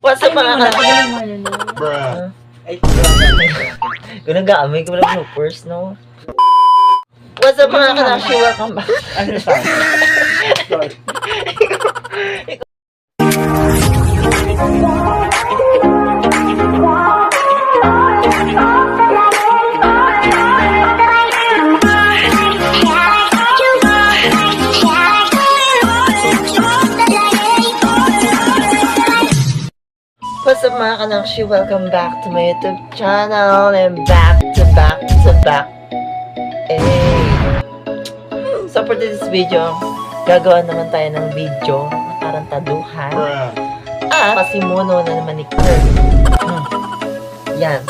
Basta Ay, mga wala. ka... Pagaling mo yun. Ay, kung nag-aamay ko lang first, no? What's up mga kanashi? Welcome back. Ano siya? Sorry. What's up mga kanashi? Welcome back to my YouTube channel and back to back. So for this video, gagawa naman tayo ng video na parang taduhan. Pasimuno na naman ni Kurt. Yan.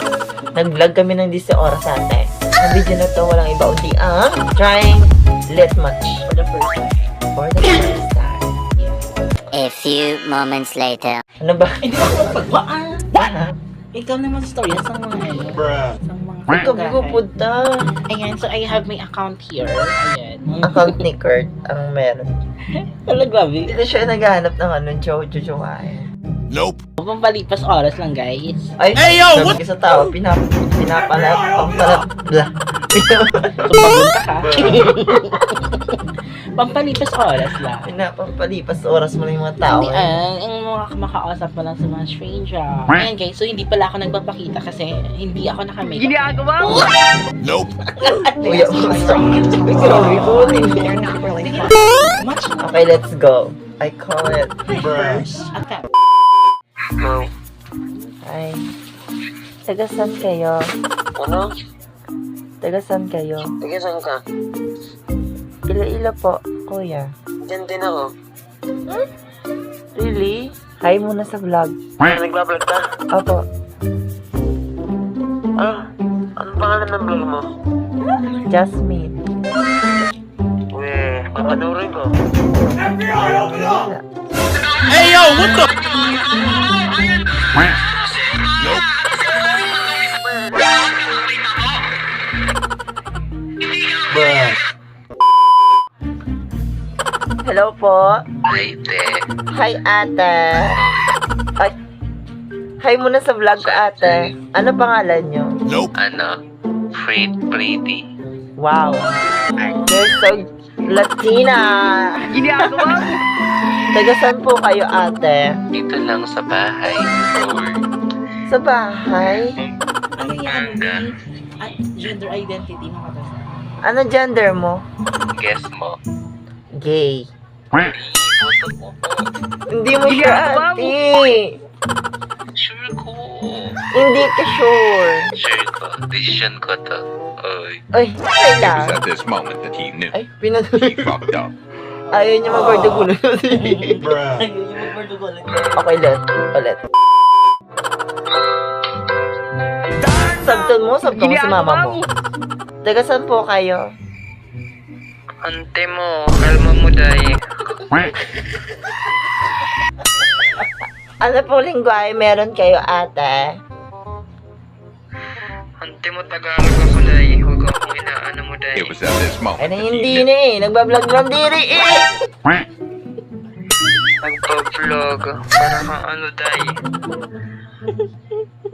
Nag-vlog kami ng 10 oras ate. Ang video na to walang iba kundi ang trying lit much For the first time. for the first time. A few moments later. Ano ba? Hindi ako magpagbaan. Ha? Ikaw naman sa story. Sa mga ano. Sa mga Ikaw pupunta. Ayan, so I have my account here. Ayan. Account ni Kurt ang meron. Wala, grabe. Hindi na siya naghahanap ng ano, jojo ay. Nope. Pampalipas oras lang, guys. Ay, hey yo, sabi ko sa tao, pinapalat, pampalat, blah. Sumagot ka, ha? Pampalipas oras lang. Pinapampalipas oras mo lang yung mga tao. Hindi, ang mga makausap mo lang sa mga stranger. Ayan guys, so hindi pala ako nagpapakita kasi hindi ako naka-makeup. Ginagawa mo! Nope. Kuya, grabe ko, hindi. Okay, let's go. I call it. Okay. Go. Hi. Tagasan kayo? Ano? Tagasan kayo? Sige, saan ka? Ila-ila po, kuya. Diyan din ako. Really? Hi muna sa vlog. Nagbablog ka? Opo. Anong pangalan ng vlog mo? Jasmine. Uy, papanurin ko. Hey yo, what the? Nope. Hello po. Ay, te. Hi, ate. Ay. Hi muna sa vlog ko, ate. Ano pangalan nyo? Nope. Ano? Pretty. Wow. You're so Latina. Ginagawa mo! Taga saan po kayo, ate? Dito lang sa bahay. Or, Sa bahay? Ano yan? Gender identity mo ka ba? Ano gender mo? guess mo. Gay. Boto mo po. Hindi mo siya, ate. Sure ko. Hindi ka sure. Sure ko. Decision ko to. Oy. Ay, It was kailan? at this moment that he knew Ay, he pinatuloy. fucked up. Ayaw niya mag-gordo-gulo. Okay, ulit. Sabton mo sa mama mo. Taga saan po kayo? Ante mo. Kalma mo dahil. Ano po lingwahe meron kayo, ate? Ante mo Tagalog ako dahil. Huwag akong inaano mo It dahil. was at this moment Ay, that he hindi knew. na eh. Nagbablog lang diri eh. Nagpa-vlog. Para kang ano dahil.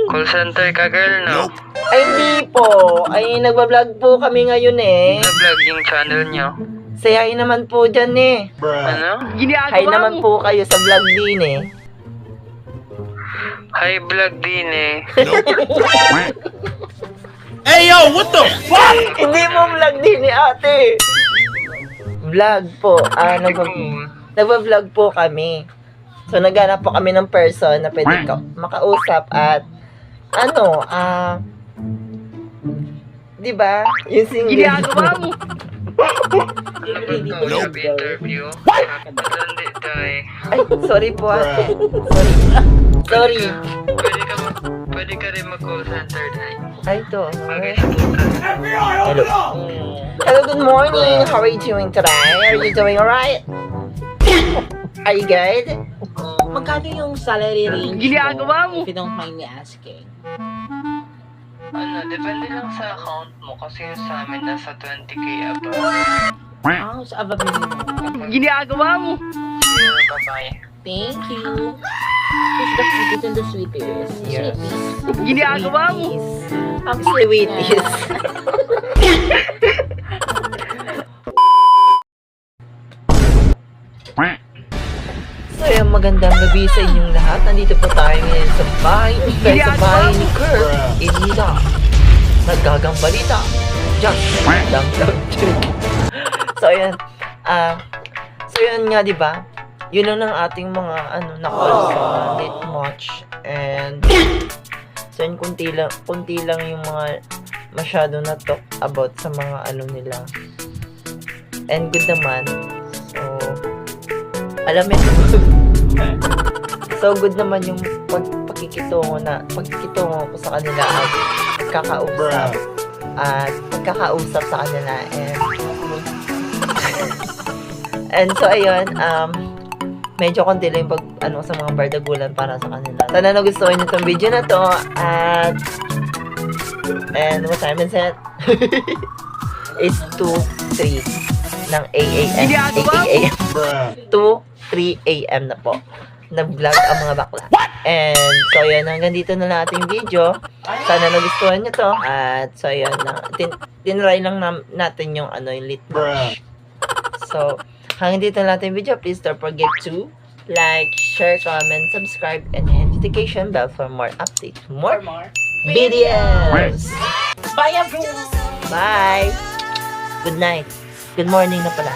Call center ka girl, no? Nope. Ay, hindi po. Ay, nagbablog po kami ngayon eh. Na-vlog yung channel nyo. Sayain naman po dyan eh. Ano? Hi naman po kayo sa vlog din eh. Hi vlog din eh. Hey yo, what the? Hindi mo vlog din eh, ate. Vlog po. Nagba-vlog po kami. So, naghanap po kami ng person na pwede makausap at di ba? Yung single. Ginagawa mo! Ano ba ito? Job interview? Hindi dahil. Ay, sorry po ate. Sorry. Pwede ka rin mag-call center dahil. Ay, ito. Bagay sa butas. Hello. Hello, good morning. How are you doing today? Are you doing alright? Are you good? Magkano yung salary range Ginagawa mo? If you don't mind me asking. Ano, depende lang sa account mo kasi sa amin nasa 20k above. Ah, sa above minimum. Ginagawa mo? Yung babae. Thank you. Who's the sweetest and the sweetest? Yes. Sweeties. Ginagawa mo. Ang Sweeties. So, yung magandang gabi sa inyong lahat. Nandito po tayo ngayon sa bahay ni Kurt. Inida. Naggagang balita. Just lang. So, ayan. So, yun nga, di ba? Yun lang ang ating mga, na-call sa late watch. And, so, yun, kunti lang yung mga masyado na talk about sa mga nila. And good naman. So, alam mo, so good naman yung pagkikitungo ko sa kanila at pagkakausap sa kanila and so ayun, medyo konti lang yung sa mga bardagulan para sa kanila. Sana nagustuhan niyo itong video na to and what time is it? It's 2:03 ng 8 a.m. 2:03 a.m. na po. Nag-vlog ang mga bakla. And so yan, hanggang dito na lang ating video. Sana nagustuhan nyo to. At so yan, tinry lang natin yung yung lit match. So, hanggang dito na lang ating video. Please don't forget to like, share, comment, subscribe, and notification bell for more updates. More videos! Bye everyone! Bye! Good night. Good morning na pala.